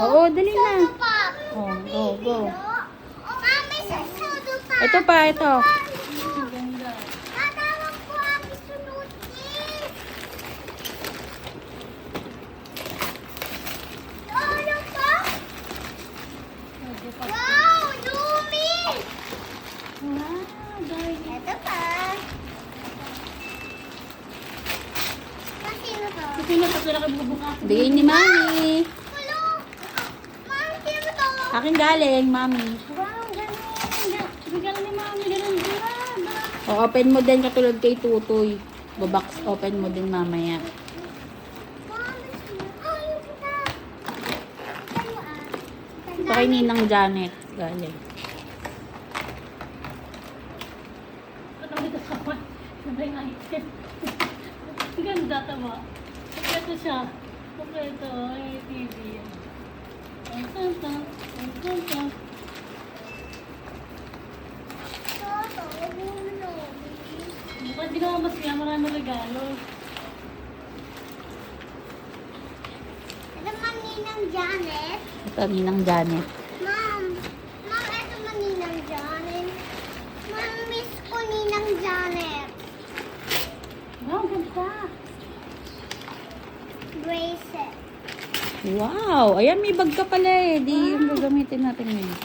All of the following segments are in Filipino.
Oo, dali na. Sodo pa. Oh, go, go. Mami, sa sodo pa. Ito pa, ito. Tatawag ko ang sunutin. Ano pa? Wow, dumi. Ito pa. Sino to? Sino pa sila kayo bubukas? Bigay ni Mami. Hello. Mami, sino to? Akin galing, Mami. Wow, ganun. Bigyan ni mami, ganun. O, open mo din katulad kay Tutoy. Box open mo din mamaya. Mami, ayun kita. Tayo ah. Ito kay Ninang Janet. Galing. Ano dito sa kwan? Sabay nga itin. Ang ganda tama. Kompleto siya. Kompleto. Ay, TV. Ang ganda. Ang ganda. Toto, ulo. Ba't di naman masaya? Maraming regalo. Ito maninang Janet. Ito, Ninang Janet. Ma'am, ito maninang Janet. Ma'am, miss ko ninang Janet. Wow, ganda. Bracelet. Wow! Ayan, may bag ka pala eh. Di yung gagamitin natin ngayon.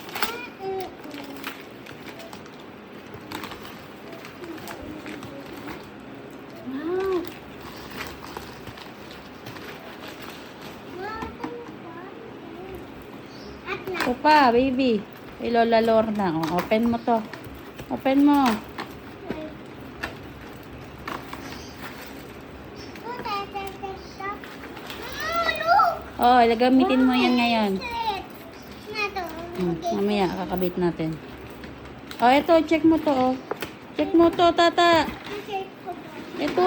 Wow. At na. Ito pa, baby. Kay Lola Lorna. O, open mo to. Open mo. Oh, gagamitin mo yan ngayon. Mamaya, kakabit natin. Oh, ito, check mo to, oh. Check mo to, tata. Ito.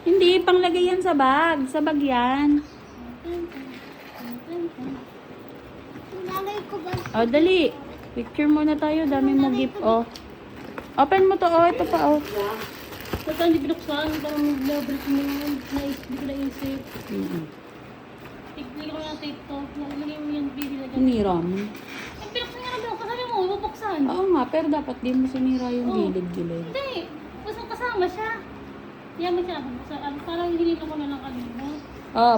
Hindi, panglagay yan sa bag. Sa bag yan. Oh, dali. Picture muna tayo. Dami mo gift, oh. Open mo to, oh. Ito pa, oh. Ba't hindi binuksan? Parang mag-break mo yun. Hindi ko naisip. Hindi ko na tape to. Nalagay mo yung baby na gano'n. Sinira mo. Ang pinuksan nga na daw. Kasabi mo, bubuksan. Oo nga, pero dapat di mo sinira yung Oh. gilid-gilid. Hindi. Basta kasama siya. Yaman siya. Parang hinito ko na lang kanina. Oh,